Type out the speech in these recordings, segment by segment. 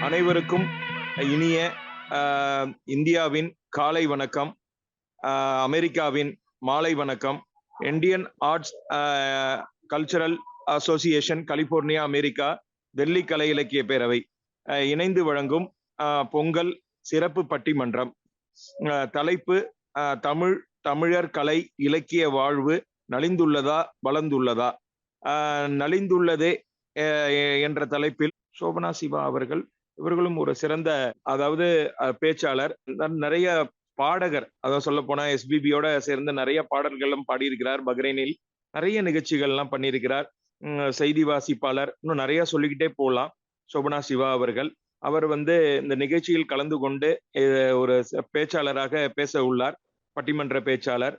அனைவருக்கும் இனிய இந்தியாவின் காலை வணக்கம், அமெரிக்காவின் மாலை வணக்கம். Indian arts cultural association California America Delhi கலை இலக்கிய பேரவை இணைந்து வழங்கும் பொங்கல் சிறப்பு பட்டிமன்றம். தலைப்பு தமிழர் கலை இலக்கிய வாழ்வு நலிந்துள்ளதா வளர்ந்துள்ளதா? நலிந்துள்ளதே என்ற தலைப்பில் சோபனா சிவா அவர்கள், இவர்களும் ஒரு சிறந்த பேச்சாளர், நிறைய பாடகர், அதாவது சொல்ல போனா எஸ்பிபியோட சேர்ந்து நிறைய பாடல்களும் பாடியிருக்கிறார். பஹ்ரைனில் நிறைய நிகழ்ச்சிகள்லாம் பண்ணியிருக்கிறார். செய்தி வாசிப்பாளர், இன்னும் நிறைய சொல்லிக்கிட்டே போகலாம். சோபனா சிவா அவர்கள் அவர் இந்த நிகழ்ச்சியில் கலந்து கொண்டு ஒரு பேச்சாளராக பேச உள்ளார், பட்டிமன்ற பேச்சாளர்.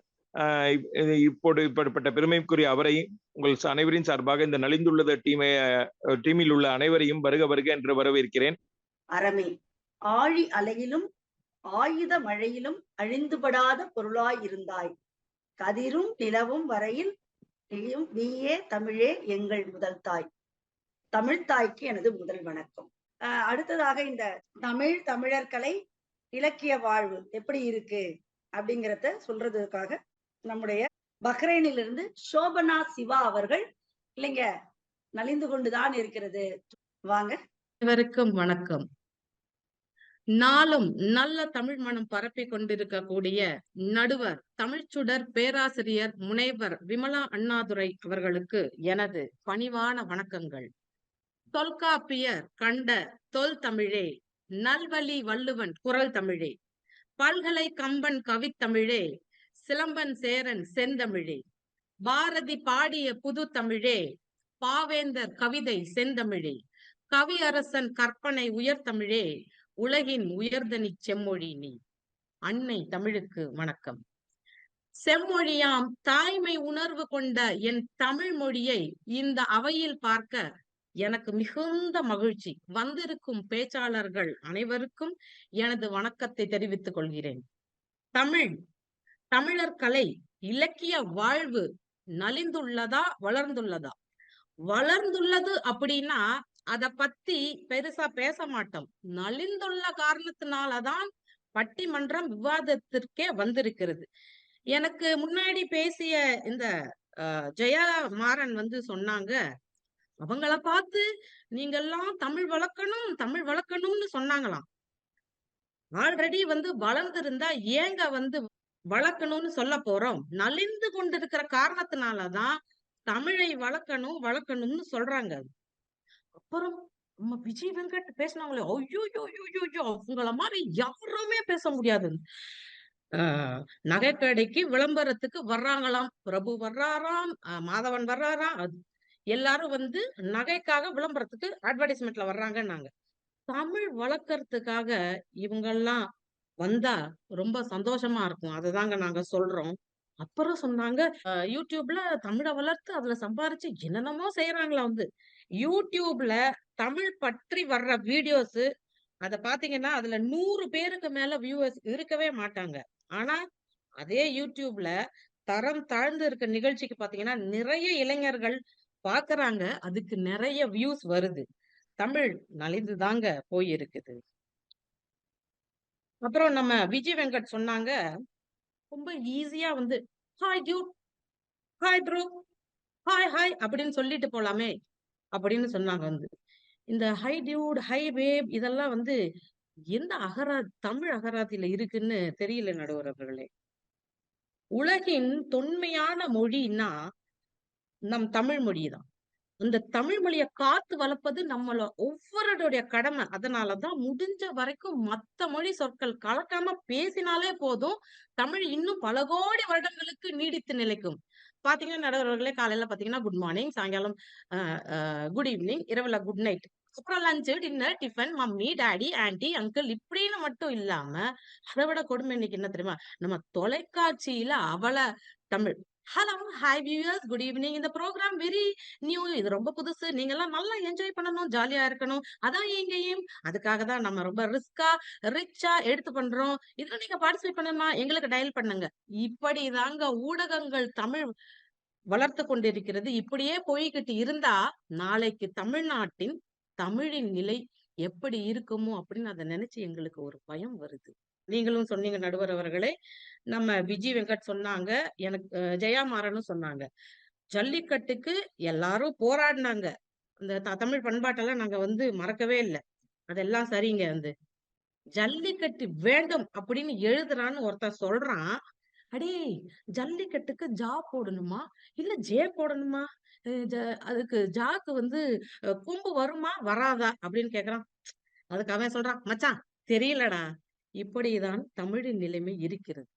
இப்படிப்பட்ட பெருமைக்குரிய அவரை உங்கள் அனைவரின் சார்பாக இந்த நலிந்துள்ளது டீமில் உள்ள அனைவரையும் வருக வருக என்று வரவேற்கிறேன். அறமே ஆழி அலையிலும் ஆயுத மழையிலும் அழிந்துபடாத பொருளாய் இருந்தாய், கதிரும் நிலவும் வரையில் நீயே தமிழே எங்கள் முதல் தாய். தமிழ்த்தாய்க்கு எனது முதல் வணக்கம். அடுத்ததாக இந்த தமிழர் கலை இலக்கிய வாழ்வு எப்படி இருக்கு அப்படிங்கிறத சொல்றதுக்காக நம்முடைய பஹ்ரைனிலிருந்து சோபனா சிவா அவர்கள், இல்லைங்க, நலிந்து கொண்டுதான் இருக்கிறது. வாங்க. அனைவருக்கும் வணக்கம். நாளும் நல்ல தமிழ் மனம் பரப்பி கொண்டிருக்கக்கூடிய நடுவர் தமிழ்ச்சுடர் பேராசிரியர் முனைவர் விமலா அண்ணாதுரை அவர்களுக்கு எனது பணிவான வணக்கங்கள். தொல்காப்பியர் கண்ட தொல் தமிழே, நல்வழி வள்ளுவன் குரல் தமிழே, பல்கலை கம்பன் கவித்தமிழே, சிலம்பன் சேரன் செந்தமிழே, பாரதி பாடிய புது தமிழே, பாவேந்தர் கவிதை செந்தமிழே, கவியரசன் கற்பனை உயர்தமிழே, உலகின் உயர்தனி செம்மொழி நீ. அன்னை தமிழுக்கு வணக்கம். செம்மொழியாம் தாய்மை உணர்வு கொண்ட என் தமிழ் மொழியை இந்த அவையில் பார்க்க எனக்கு மிகுந்த மகிழ்ச்சி. வந்திருக்கும் பேச்சாளர்கள் அனைவருக்கும் எனது வணக்கத்தை தெரிவித்துக் கொள்கிறேன். தமிழர் கலை இலக்கிய வாழ்வு நலிந்துள்ளதா வளர்ந்துள்ளதா? வளர்ந்துள்ளது அப்படின்னா அத பத்தி பெருசா பேச மாட்டோம். நலிந்துள்ள காரணத்தினாலதான் பட்டிமன்றம் விவாதத்திற்கே வந்திருக்கிறது. எனக்கு முன்னாடி பேசிய இந்த ஜெயா மாறன் சொன்னாங்க, அவங்கள பார்த்து நீங்கெல்லாம் தமிழ் வளர்க்கணும்னு சொன்னாங்களாம். ஆல்ரெடி வளர்ந்திருந்தா ஏங்க வளர்க்கணும்னு சொல்ல போறோம்? நலிந்து கொண்டிருக்கிற காரணத்தினாலதான் தமிழை வளர்க்கணும்னு சொல்றாங்க. அப்புறம் நம்ம விஜய் வெங்கட் பேசினாங்களே, ஐயோ அவங்கள மாதிரி யாருமே பேச முடியாது. நகைக்கடைக்கு விளம்பரத்துக்கு வர்றாங்களாம், பிரபு வர்றாராம், மாதவன் வர்றாராம், எல்லாரும் நகைக்காக விளம்பரத்துக்கு அட்வர்டைஸ்மெண்ட்ல வர்றாங்கன்னாங்க. தமிழ் வளர்க்கறதுக்காக இவங்கெல்லாம் வந்தா ரொம்ப சந்தோஷமா இருக்கும், அதுதாங்க நாங்க சொல்றோம். அப்புறம் சொன்னாங்க, யூடியூப்ல தமிழை வளர்த்து அதுல சம்பாரிச்சு என்னென்னமோ செய்யறாங்களா. யூடியூப்ல தமிழ் பற்றி வர்ற வீடியோஸ் அத பாத்தீங்கன்னா அதுல 100 பேருக்கு மேல வியூவர்ஸ் இருக்கவே மாட்டாங்க. ஆனா அதே யூடியூப்ல தரம் தாழ்ந்து இருக்க நிகழ்ச்சிக்கு பாத்தீங்கன்னா நிறைய இளைஞர்கள் பாக்குறாங்க, அதுக்கு நிறைய வியூஸ் வருது. தமிழ் நலிந்துதாங்க போயிருக்குது. அப்புறம் நம்ம விஜய் வெங்கட் சொன்னாங்க, ரொம்ப ஈஸியா hi Dude, hi bro, hi அப்படின்னு சொல்லிட்டு போலாமே அப்படின்னு சொன்னாங்க. இந்த ஹை டியூட், ஹை வேப் இதெல்லாம் எந்த தமிழ் அகராதியில இருக்குன்னு தெரியல நடுவர் அவர்களே. உலகின் தொன்மையான மொழின்னா நம் தமிழ் மொழிதான். அந்த தமிழ் மொழியை காத்து வளர்ப்பது நம்மள ஒவ்வொருடைய கடமை. அதனாலதான் முடிஞ்ச வரைக்கும் மத்த மொழி சொற்கள் கலக்காம பேசினாலே போதும், தமிழ் இன்னும் பல கோடி வருடங்களுக்கு நீடித்து நிலைக்கும். பாத்தீங்கன்னா நடுவர்களே, காலையில பாத்தீங்கன்னா குட் மார்னிங், சாயங்காலம் குட் ஈவினிங், இரவுல குட் நைட், அப்புறம் lunch, dinner, tiffin, mummy, daddy, anti, uncle இப்படின்னு மட்டும் இல்லாம அதை விட கொடுமை இன்னைக்கு என்ன தெரியுமா? நம்ம தொலைக்காட்சியில அவள Tamil, hello hi viewers, good evening, இந்த ப்ரோக்ராம் வெரி நியூ, இது ரொம்ப புதுசு, நீங்க எல்லாம் நல்லா என்ஜாய் பண்ணணும், ஜாலியா இருக்கணும், அதான் எங்க எய்ம். அதுக்காக தான் நம்ம ரொம்ப ரிச்சா எடுத்து பண்றோம். இதுல நீங்க பார்ட்டிசிபேட் பண்ணணுமா, எங்களுக்கு டயல் பண்ணுங்க. இப்படிதாங்க ஊடகங்கள் தமிழ் வளர்த்து கொண்டிருக்கிறது. இப்படியே போய்கிட்டு இருந்தா நாளைக்கு தமிழ்நாட்டின் தமிழின் நிலை எப்படி இருக்குமோ அப்படின்னு அதை நினைச்சு எங்களுக்கு ஒரு பயம் வருது. நீங்களும் சொன்னீங்க நடுவர் அவர்களே, நம்ம விஜய் வெங்கட் சொன்னாங்க, எனக்கு ஜெயாமாறனும் சொன்னாங்க. ஜல்லிக்கட்டுக்கு எல்லாரும் போராடினாங்க. இந்த தமிழ் பண்பாட்டெல்லாம் நாங்க மறக்கவே இல்லை. அதெல்லாம் சரிங்க. ஜல்லிக்கட்டு வேண்டும் அப்படின்னு எழுதுறான்னு ஒருத்தன் சொல்றான். அடே, ஜல்லிக்கட்டுக்கு ஜா போடணுமா இல்ல ஜே போடணுமா? அதுக்கு ஜாக்கு கொம்பு வருமா வராதா அப்படின்னு கேக்குறான். அதுக்கு அவன் சொல்றான், மச்சான் தெரியலடா. இப்படிதான் தமிழின் நிலைமை இருக்கிறது.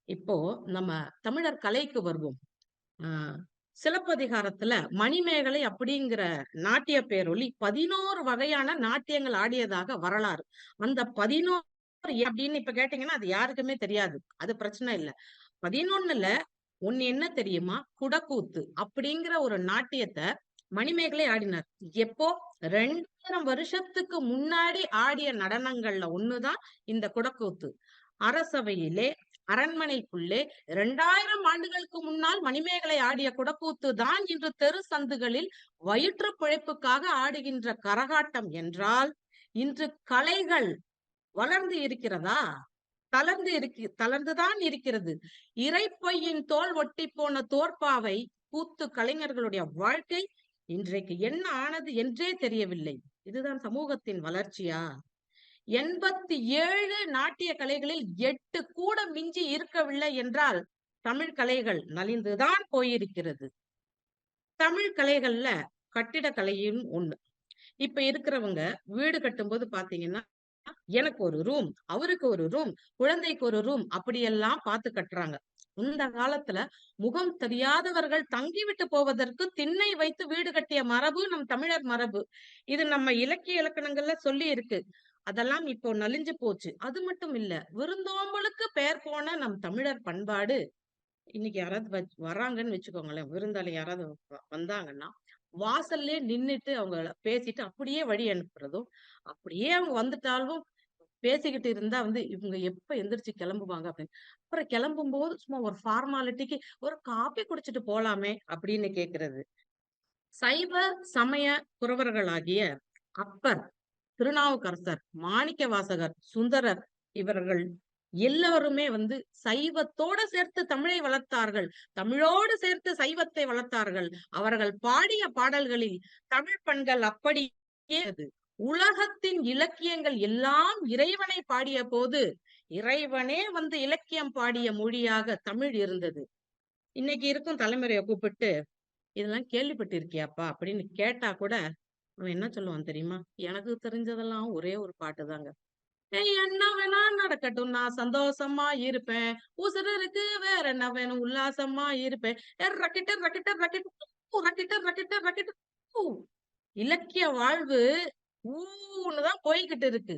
இப்போ நம்ம தமிழர் கலைக்கு வருவோம். சிலப்பதிகாரத்துல மணிமேகலை அப்படிங்கிற நாட்டிய பேரொலி 11 வகையான நாட்டியங்கள் ஆடியதாக வரலாறு. அந்த 11 அப்படின்னு இப்ப கேட்டீங்கன்னா அது யாருக்குமே தெரியாது. அது பிரச்சனை இல்ல. 11ல ஒண்ணு என்ன தெரியுமா? குடக்கூத்து அப்படிங்கிற ஒரு நாட்டியத்தை மணிமேகலை ஆடினார். எப்போ? 2000 வருஷத்துக்கு முன்னாடி ஆடிய நடனங்கள்ல ஒண்ணுதான் இந்த குடக்கூத்து. அரசவையிலே அரண்மனைக்குள்ளே 2000 ஆண்டுகளுக்கு முன்னால் மணிமேகலை ஆடிய குடக்கூத்து தான் இன்று தெரு சந்துகளில் வயிற்று பிழைப்புக்காக ஆடுகின்ற கரகாட்டம் என்றால், இன்று கலைகள் வளர்ந்து இருக்கிறதா? தளர்ந்துதான் இருக்கிறது. இறைப்பையின் தோல் ஒட்டி போன தோற்பாவை கூத்து கலைஞர்களுடைய வாழ்க்கை இன்றைக்கு என்ன ஆனது என்றே தெரியவில்லை. இதுதான் சமூகத்தின் வளர்ச்சியா? 87 நாட்டிய கலைகளில் 8 கூட மிஞ்சி இருக்கவில்லை என்றால் தமிழ் கலைகள் நலிந்துதான் போயிருக்கிறது. தமிழ் கலைகள்ல கட்டிடக்கலையும் ஒண்ணு. இப்ப இருக்கிறவங்க வீடு கட்டும்போது பாத்தீங்கன்னா, எனக்கு ஒரு ரூம், அவருக்கு ஒரு ரூம், குழந்தைக்கு ஒரு ரூம் அப்படியெல்லாம் பார்த்து கட்டுறாங்க. இந்த காலத்துல முகம் தெரியாதவர்கள் தங்கிவிட்டு போவதற்கு திண்ணை வைத்து வீடு கட்டிய மரபு நம் தமிழர் மரபு. இது நம்ம இலக்கிய இலக்கணங்கள்ல சொல்லி இருக்கு. அதெல்லாம் இப்போ நலிஞ்சு போச்சு. அது மட்டும் இல்ல, விருந்தோம்பலுக்கு பெயர் போன நம் தமிழர் பண்பாடு இன்னைக்கு யாராவது வர்றாங்கன்னு வச்சுக்கோங்களேன், விருந்தாளி யாராவது வந்தாங்கன்னா வாசல்லே நின்னுட்டு அவங்க பேசிட்டு அப்படியே வழி அனுப்புறதும், அப்படியே அவங்க வந்துட்டாலும் பேசிக்கிட்டு இருந்தா இவங்க எப்ப எந்திரிச்சு கிளம்புவாங்க அப்படின்னு. அப்புறம் கிளம்பும் போது சும்மா ஒரு ஃபார்மாலிட்டிக்கு ஒரு காப்பி குடிச்சிட்டு போலாமே அப்படின்னு கேக்குறது. சைவ சமய குறவர்களாகிய அப்பர், திருநாவுக்கரசர், மாணிக்க வாசகர், சுந்தரர் இவர்கள் எல்லாருமே சைவத்தோட சேர்த்து தமிழை வளர்த்தார்கள். தமிழோடு சேர்த்து சைவத்தை வளர்த்தார்கள். அவர்கள் பாடிய பாடல்களில் தமிழ் பண்கள் அப்படியே உலகத்தின் இலக்கியங்கள் எல்லாம் இறைவனை பாடிய போது இறைவனே இலக்கியம் பாடிய மொழியாக தமிழ் இருந்தது. இன்னைக்கு இருக்கும் தலைமுறையை கூப்பிட்டு இதெல்லாம் கேள்விப்பட்டிருக்கியாப்பா அப்படின்னு கேட்டா கூட அவன் என்ன சொல்லுவான் தெரியுமா? எனக்கு தெரிஞ்சதெல்லாம் ஒரே ஒரு பாட்டு தாங்க. என்ன வேணா நடக்கட்டும், நான் சந்தோஷமா இருப்பேன். உசுரு இருக்கு, வேற என்ன வேணும், உல்லாசமா இருப்பேன். ரக்கிட்ட ரக்கிட்ட ரக்கிட்ட ரக்கிட்ட ரக்கிட்ட ரக்கிட்ட. இலக்கிய வாழ்வு ஊன்னுதான் போய்கிட்டு இருக்கு.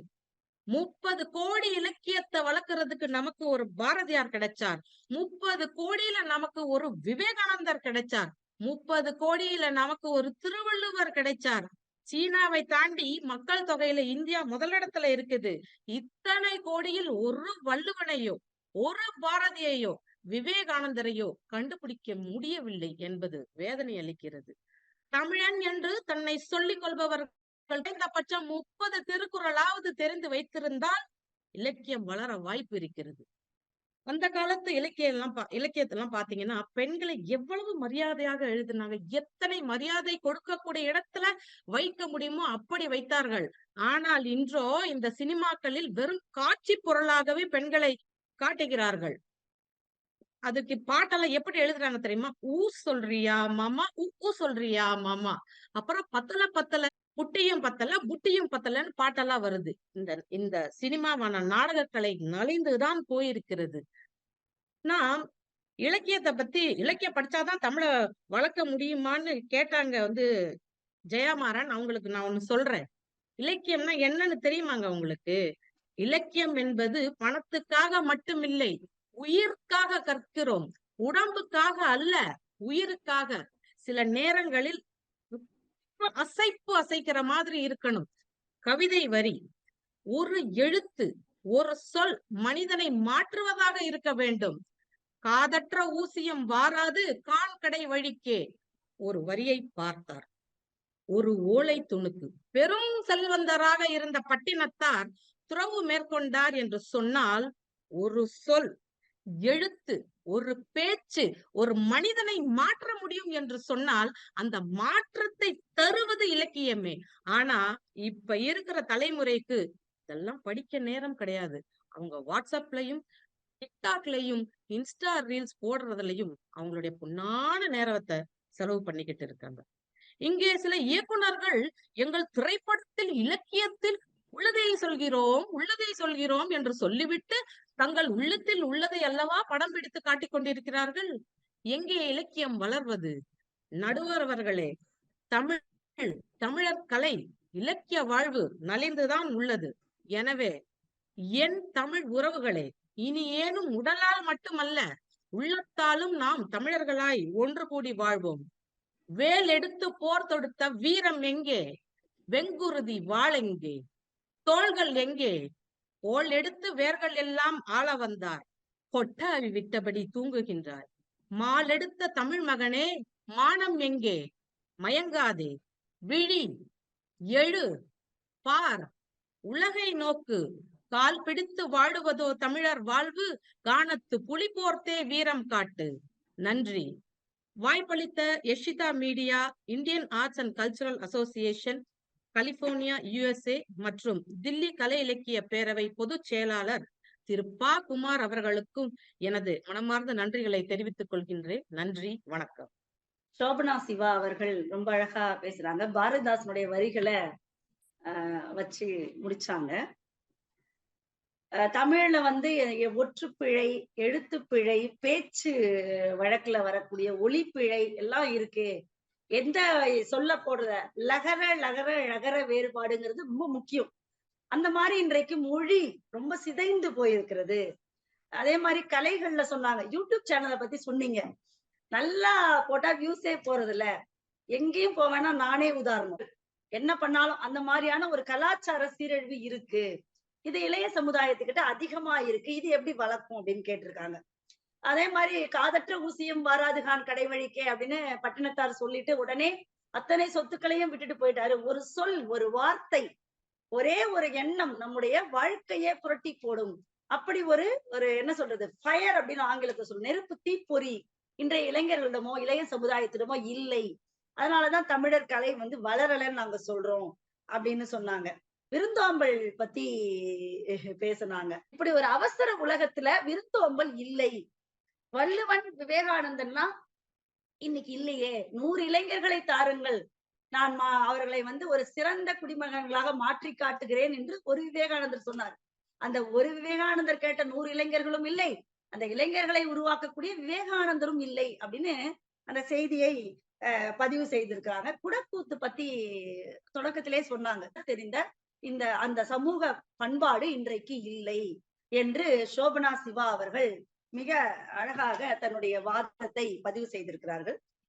30 கோடி இலக்கியத்தை வளர்க்கறதுக்கு நமக்கு ஒரு பாரதியார் கிடைச்சார். 30 கோடியில நமக்கு ஒரு விவேகானந்தர் கிடைச்சார். 30 கோடியில நமக்கு ஒரு திருவள்ளுவர் கிடைச்சார். சீனாவை தாண்டி மக்கள் தொகையில இந்தியா முதலிடத்துல இருக்குது. இத்தனை கோடியில் ஒரு வள்ளுவனையோ ஒரு பாரதியையோ விவேகானந்தரையோ கண்டுபிடிக்க முடியவில்லை என்பது வேதனை அளிக்கிறது. தமிழன் என்று தன்னை சொல்லிக் கொள்பவர்கள் குறைந்தபட்சம் 30 திருக்குறளாவது தெரிந்து வைத்திருந்தால் இலக்கியம் வளர வாய்ப்பு இருக்கிறது. அந்த காலத்து இலக்கியத்தெல்லாம் பாத்தீங்கன்னா பெண்களை எவ்வளவு மரியாதையாக எழுதினாங்க. எத்தனை மரியாதை கொடுக்கக்கூடிய இடத்துல வைக்க முடியுமோ அப்படி வைத்தார்கள். ஆனால் இன்றோ இந்த சினிமாக்களில் வெறும் காட்சி பொருளாகவே பெண்களை காட்டுகிறார்கள். அதுக்கு பாட்டெல்லாம் எப்படி எழுதுறாங்க தெரியுமா? ஊ சொல்றியா மாமா, ஊ சொல்றியா மாமா, அப்புறம் பத்தல பத்தல புட்டியும் பத்தல புட்டியும் பத்தலன்னு பாட்டெல்லாம் வருது. இந்த சினிமாவான நாடகக்கலை நலிந்துதான் போயிருக்கிறது. நான் இலக்கியத்தை பத்தி இலக்கியம் படிச்சாதான் தமிழ வளர்க்க முடியுமான்னு கேட்டாங்க ஜெயமாறன். அவங்களுக்கு நான் ஒண்ணு சொல்றேன். இலக்கியம்னா என்னன்னு தெரியுமாங்க உங்களுக்கு? இலக்கியம் என்பது பணத்துக்காக மட்டுமில்லை, உயிர்க்காக கற்கிறோம். உடம்புக்காக அல்ல, உயிருக்காக. சில நேரங்களில் அசைக்கிற மாதிரி இருக்கணும். கவிதை வரி, ஒரு எழுத்து, ஒரு சொல் மனிதனை மாற்றுவதாக இருக்க வேண்டும். காதற்ற ஊசியம் வாராது கான் கடை வழிக்கே ஒரு வரியை பார்த்தார். ஒரு ஓலை துணுக்கு. பெரும் செல்வந்தராக இருந்த பட்டினத்தார் துறவு மேற்கொண்டார் என்று சொன்னால், ஒரு சொல், எழுத்து, ஒரு பேச்சு ஒரு மனிதனை மாற்ற முடியும் என்று சொன்னால் அந்த மாற்றத்தை தருவது இலக்கியமே. ஆனா இப்ப இருக்கிற தலைமுறைக்கு இதெல்லாம் படிக்க நேரம் கிடையாது. அவங்க வாட்ஸ்அப்லயும் டிக்டாக்லயும் இன்ஸ்டா ரீல்ஸ் போடுறதுலயும் அவங்களுடைய பொன்னான நேரத்தை செலவு பண்ணிக்கிட்டு இருக்காங்க. இங்கே சில இயக்குனர்கள் எங்கள் திரைப்படத்தில் இலக்கியத்தில் உள்ளதை சொல்கிறோம் என்று சொல்லிவிட்டு தங்கள் உள்ளத்தில் உள்ளதை அல்லவா படம் பிடித்து காட்டிக் கொண்டிருக்கிறார்கள். எங்கே இலக்கியம் வளர்வது? நடுவர் அவர்களே, தமிழ் தமிழர் கலை இலக்கிய வாழ்வு நலிந்துதான் உள்ளது. எனவே என் தமிழ் உறவுகளே, இனி ஏனும் உடலால் மட்டுமல்ல உள்ளத்தாலும் நாம் தமிழர்களாய் ஒன்று கூடி வாழ்வோம். வேல் எடுத்து போர் தொடுத்த வீரம் எங்கே? வெங்குருதி வாளெங்கே? தோள்கள் எங்கே? கோல் எடுத்து வேர்கள் எல்லாம் ஆள வந்தார். கொட்டாவி விட்டபடி தூங்குகின்றார். மாலெடுத்த தமிழ் மகனே, மானம் எங்கே? மயங்காதே, விழி, எழு, பார், உலகை நோக்கு. கால் பிடித்து வாழுவதோ தமிழர் வாழ்வு, கானத்து புலி போர்த்தே வீரம் காட்டு. நன்றி. வாய்ப்பளித்த Yashita media, Indian arts and cultural association, California, USA மற்றும் தில்லி கலை இலக்கிய பேரவை பொதுச் செயலாளர் திரு பா. குமார் அவர்களுக்கும் எனது மனமார்ந்த நன்றிகளை தெரிவித்துக் கொள்கின்றேன். நன்றி, வணக்கம். சோபனா சிவா அவர்கள் ரொம்ப அழகா பேசுறாங்க. பாரதிதாசனுடைய வரிகளை வச்சு முடிச்சாங்க. தமிழ்ல வந்து ஒற்றுப்பிழை, எழுத்துப்பிழை, பேச்சு வழக்குல வரக்கூடிய ஒலிப்பிழை எல்லாம் இருக்கு. எந்த சொல்ல போடுற லகர லகர லகர வேறுபாடுங்கிறது ரொம்ப முக்கியம். அந்த மாதிரி இன்றைக்கு மொழி ரொம்ப சிதைந்து போயிருக்கிறது. அதே மாதிரி கலைகள்ல சொன்னாங்க. யூடியூப் சேனலை பத்தி சொன்னீங்க. நல்லா போட்டா வியூஸே போறது இல்ல. எங்கேயும் போவேன்னா நானே உதாரணம். என்ன பண்ணாலும் அந்த மாதிரியான ஒரு கலாச்சார சீரழிவு இருக்கு. இது இளைய சமுதாயத்துக்கிட்ட அதிகமா இருக்கு. இது எப்படி வளர்க்கும் அப்படின்னு கேட்டிருக்காங்க. அதே மாதிரி காதற்ற ஊசியும் வாராதுகான் கடை வழிக்கே அப்படின்னு பட்டினத்தார் சொல்லிட்டு உடனே அத்தனை சொத்துக்களையும் விட்டுட்டு போயிட்டாரு. ஒரு சொல், ஒரு வார்த்தை, ஒரே ஒரு எண்ணம் நம்முடைய வாழ்க்கையே புரட்டி போடும். அப்படி ஒரு என்ன சொல்றது, ஃபயர் அப்படின்னு ஆங்கிலத்தை சொல்லும், நெருப்பு, தீப்பொறி இன்றைய இளைஞர்களிடமோ இளைய சமுதாயத்திடமோ இல்லை. அதனாலதான் தமிழர் கலை வந்து வளரலன்னு நாங்க சொல்றோம் அப்படின்னு சொன்னாங்க. விருந்தோம்பல் பத்தி பேசினாங்க. இப்படி ஒரு அவசர உலகத்துல விருந்தோம்பல் இல்லை. வள்ளுவன், விவேகானந்தன்லாம் இன்னைக்கு இல்லையே. 100 இளைஞர்களை தாருங்கள், நான் அவர்களை வந்து ஒரு சிறந்த குடிமகன்களாக மாற்றி காட்டுகிறேன் என்று ஒரு விவேகானந்தர் சொன்னார். அந்த ஒரு விவேகானந்தர் கேட்ட 100 இளைஞர்களும் இல்லை. அந்த இளைஞர்களை உருவாக்கக்கூடிய விவேகானந்தரும் இல்லை அப்படின்னு அந்த செய்தியை பதிவு செய்திருக்கிறாங்க. குடக்கூத்து பத்தி தொடக்கத்திலே சொன்னாங்க. தெரிந்த அந்த சமூக பண்பாடு இன்றைக்கு இல்லை என்று சோபனா சிவா அவர்கள் மிக அழகாக தன்னுடைய வாதத்தை பதிவு செய்திருக்கிறார்கள்.